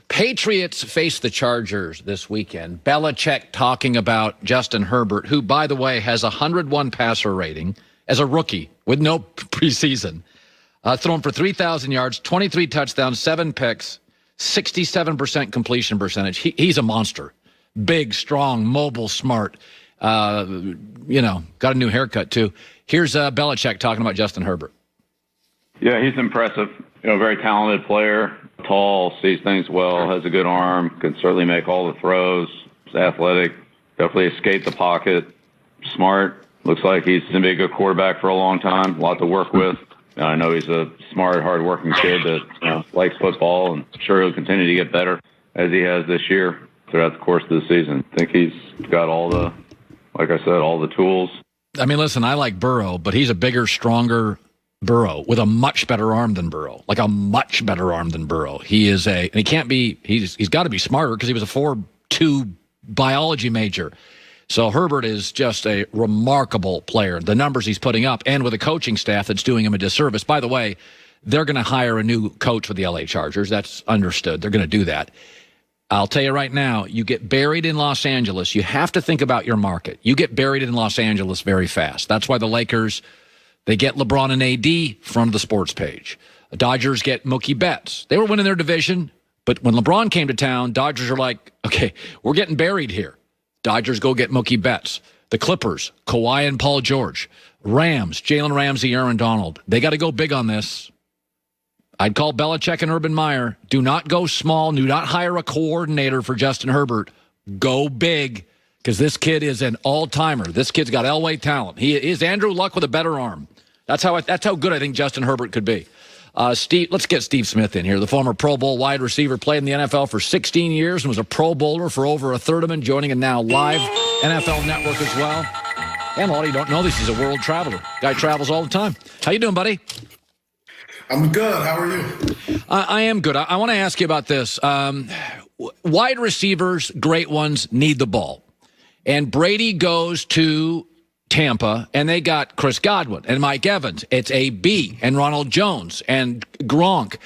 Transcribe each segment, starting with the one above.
Patriots face the Chargers this weekend. Belichick talking about Justin Herbert, who, by the way, has a 101 passer rating as a rookie with no preseason. Thrown for 3,000 yards, 23 touchdowns, 7 picks, 67% completion percentage. He's a monster. Big, strong, mobile, smart. Got a new haircut, too. Here's Belichick talking about Justin Herbert. Yeah, he's impressive. Very talented player, tall, sees things well, has a good arm, can certainly make all the throws. He's athletic, definitely escaped the pocket, smart. Looks like he's going to be a good quarterback for a long time, a lot to work with. I know he's a smart, hard-working kid that likes football, and I'm sure he'll continue to get better as he has this year throughout the course of the season. I think he's got all the tools. I mean, listen, I like Burrow, but he's a bigger, stronger Burrow with a much better arm than Burrow, like a much better arm than Burrow. He's got to be smarter because he was a 4.2 biology major. So Herbert is just a remarkable player. The numbers he's putting up, and with a coaching staff that's doing him a disservice. By the way, they're going to hire a new coach for the LA Chargers. That's understood. They're going to do that. I'll tell you right now, you get buried in Los Angeles, you have to think about your market. You get buried in Los Angeles very fast. That's why the Lakers, they get LeBron and AD from the sports page. The Dodgers get Mookie Betts. They were winning their division, but when LeBron came to town, Dodgers are like, okay, we're getting buried here. Dodgers go get Mookie Betts. The Clippers, Kawhi and Paul George. Rams, Jalen Ramsey, Aaron Donald. They got to go big on this. I'd call Belichick and Urban Meyer. Do not go small. Do not hire a coordinator for Justin Herbert. Go big, because this kid is an all-timer. This kid's got Elway talent. He is Andrew Luck with a better arm. That's how good I think Justin Herbert could be. Steve, let's get Steve Smith in here, the former Pro Bowl wide receiver, played in the NFL for 16 years and was a Pro Bowler for over a third of them, joining a now live NFL network as well. And a lot of you don't know this. He's a world traveler. Guy travels all the time. How you doing, buddy? I'm good. How are you? I am good. I want to ask you about this. Wide receivers, great ones, need the ball. And Brady goes to Tampa, and they got Chris Godwin and Mike Evans. It's AB and Ronald Jones and Gronk.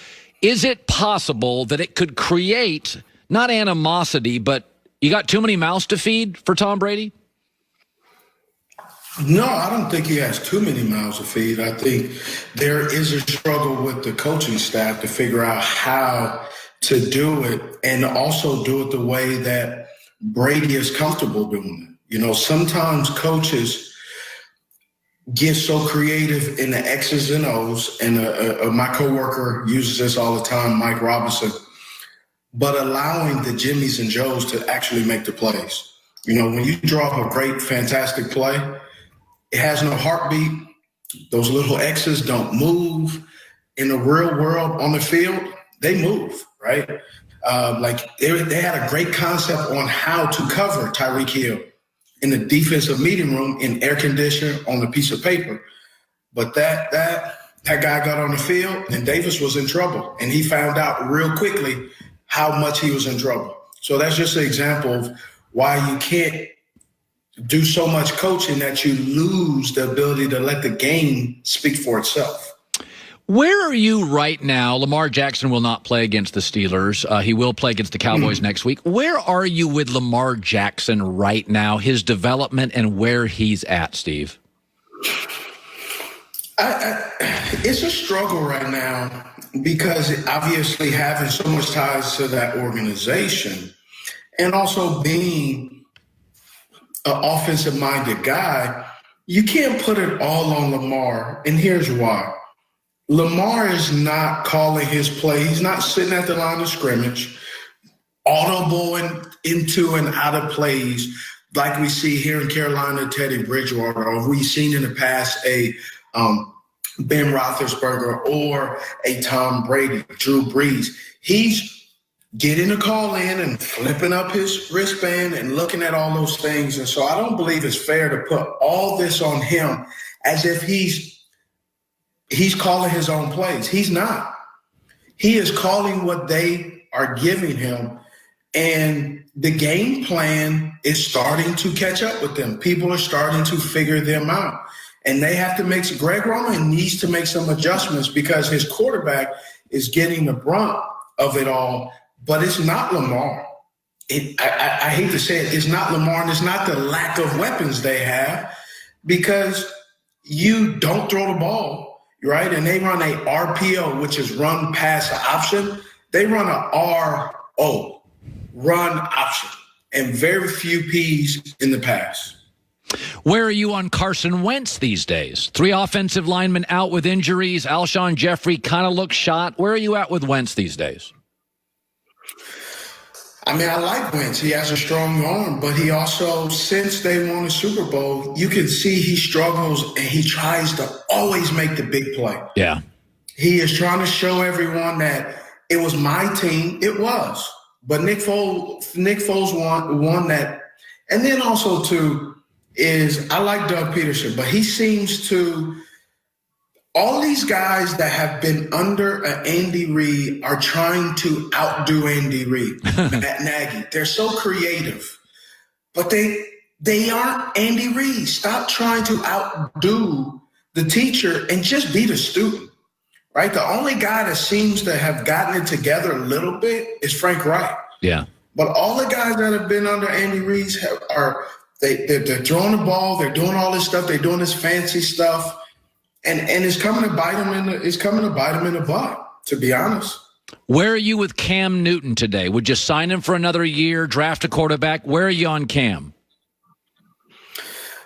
Is it possible that it could create, not animosity, but you got too many mouths to feed for Tom Brady? No, I don't think he has too many mouths to feed. I think there is a struggle with the coaching staff to figure out how to do it, and also do it the way that Brady is comfortable doing it. Sometimes coaches get so creative in the X's and O's, and my coworker uses this all the time, Mike Robinson, but allowing the Jimmies and Joes to actually make the plays. When you draw up a great, fantastic play, it has no heartbeat. Those little X's don't move. In the real world on the field, they move, right? They had a great concept on how to cover Tyreek Hill in the defensive meeting room in air conditioner on a piece of paper. But that guy got on the field, and Davis was in trouble. And he found out real quickly how much he was in trouble. So that's just an example of why you can't do so much coaching that you lose the ability to let the game speak for itself. Where are you right now? Lamar Jackson will not play against the Steelers. He will play against the Cowboys next week. Where are you with Lamar Jackson right now, his development and where he's at, Steve? It's a struggle right now because obviously having so much ties to that organization and also being an offensive-minded guy, you can't put it all on Lamar, and here's why. Lamar is not calling his play. He's not sitting at the line of scrimmage, audibling into and out of plays like we see here in Carolina, Teddy Bridgewater, or we've seen in the past a Ben Roethlisberger or a Tom Brady, Drew Brees. He's getting a call in and flipping up his wristband and looking at all those things. And so I don't believe it's fair to put all this on him as if he's calling his own plays. He's not. He is calling what they are giving him. And the game plan is starting to catch up with them. People are starting to figure them out. And they have to Greg Roman needs to make some adjustments because his quarterback is getting the brunt of it all but it's not Lamar. I hate to say it, it's not Lamar, and it's not the lack of weapons they have, because you don't throw the ball, right? And they run a RPO, which is run pass option. They run a RO, run option, and very few Ps in the pass. Where are you on Carson Wentz these days? 3 offensive linemen out with injuries. Alshon Jeffrey kind of looks shot. Where are you at with Wentz these days? I mean, I like Wentz. He has a strong arm, but he also, since they won the Super Bowl, you can see he struggles and he tries to always make the big play. Yeah. He is trying to show everyone that it was my team. It was. But Nick Foles won that. And then also, too, is I like Doug Peterson, but he seems to – all these guys that have been under Andy Reid are trying to outdo Andy Reid, Matt Nagy. They're so creative, but they aren't Andy Reid. Stop trying to outdo the teacher and just be the student, right? The only guy that seems to have gotten it together a little bit is Frank Reich. Yeah. But all the guys that have been under Andy Reid they're throwing the ball, they're doing all this stuff, they're doing this fancy stuff. And it's coming to bite him in the butt, to be honest. Where are you with Cam Newton today? Would you sign him for another year, draft a quarterback? Where are you on Cam?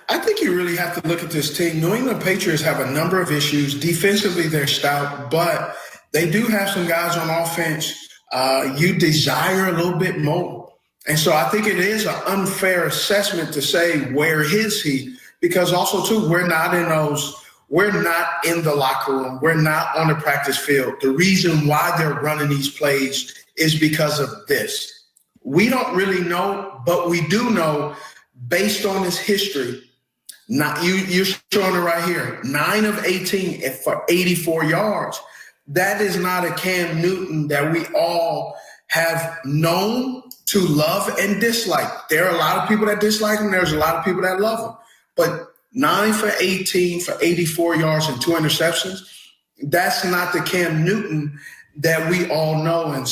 I think you really have to look at this team. New England Patriots have a number of issues. Defensively, they're stout, but they do have some guys on offense you desire a little bit more. And so I think it is an unfair assessment to say, where is he? Because also, too, we're not in the locker room. We're not on the practice field. The reason why they're running these plays is because of this. We don't really know, but we do know, based on his history, you're showing it right here, 9 of 18 for 84 yards. That is not a Cam Newton that we all have known to love and dislike. There are a lot of people that dislike him. There's a lot of people that love him. But 9 for 18 for 84 yards and 2 interceptions, that's not the Cam Newton that we all know. And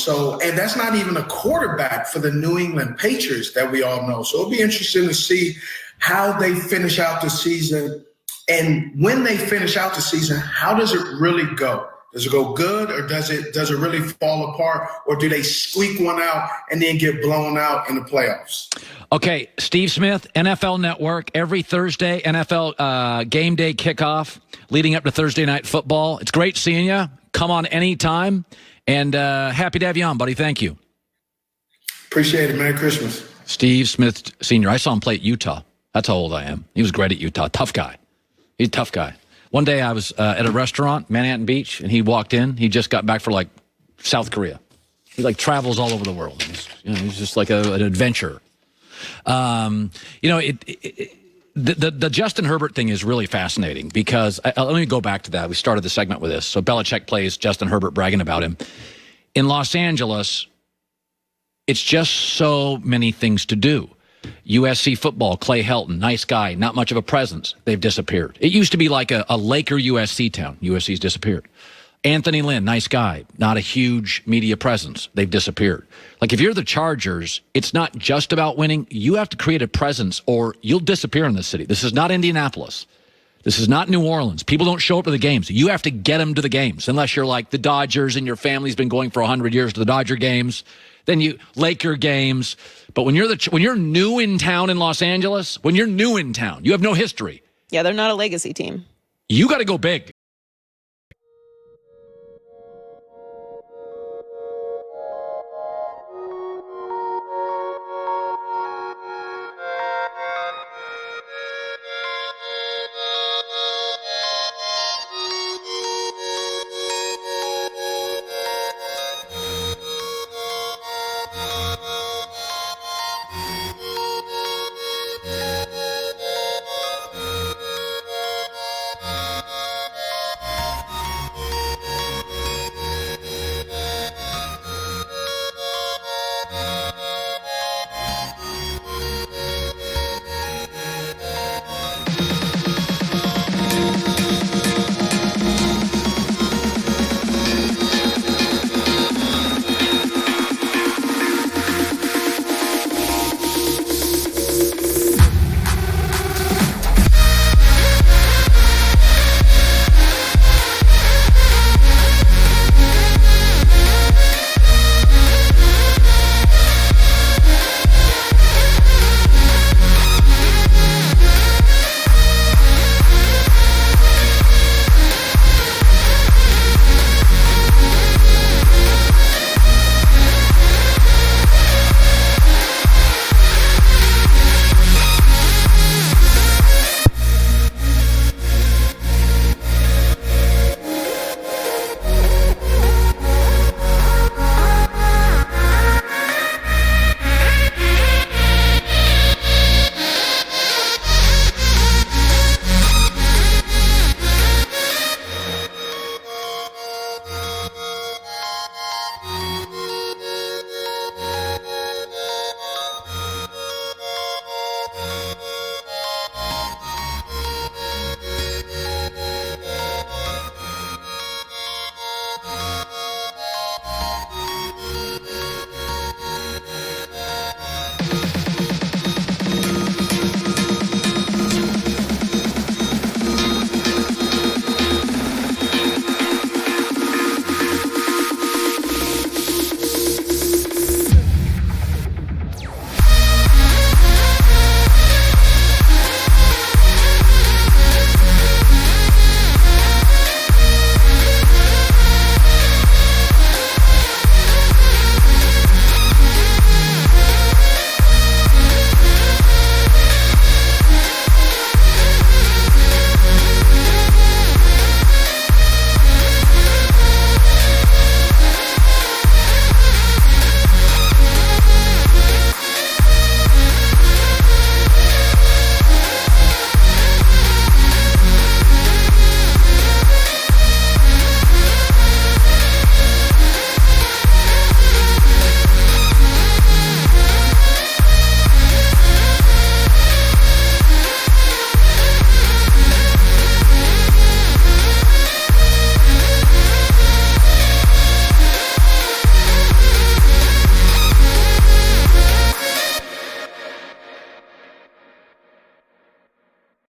that's not even a quarterback for the New England Patriots that we all know. So it'll be interesting to see how they finish out the season. And when they finish out the season, how does it really go? Does it go good, or does it really fall apart, or do they squeak one out and then get blown out in the playoffs? Okay, Steve Smith, NFL Network, every Thursday, NFL game day kickoff leading up to Thursday Night Football. It's great seeing you. Come on anytime, and happy to have you on, buddy. Thank you. Appreciate it. Merry Christmas. Steve Smith, Sr. I saw him play at Utah. That's how old I am. He was great at Utah. Tough guy. He's a tough guy. One day I was at a restaurant, Manhattan Beach, and he walked in. He just got back for, South Korea. He, travels all over the world. He's just like an adventurer. The Justin Herbert thing is really fascinating because let me go back to that. We started the segment with this. So Belichick plays Justin Herbert, bragging about him. In Los Angeles, it's just so many things to do. USC football, Clay Helton, nice guy, not much of a presence. They've disappeared. It used to be like a Laker USC town. USC's disappeared. Anthony Lynn, nice guy, not a huge media presence. They've disappeared. If you're the Chargers, it's not just about winning. You have to create a presence or you'll disappear in this city. This is not Indianapolis. This is not New Orleans. People don't show up to the games. You have to get them to the games, unless you're like the Dodgers and your family's been going for 100 years to the Dodger games. Then Laker games. But when you're new in town in Los Angeles, when you're new in town, you have no history. Yeah, they're not a legacy team. You got to go big.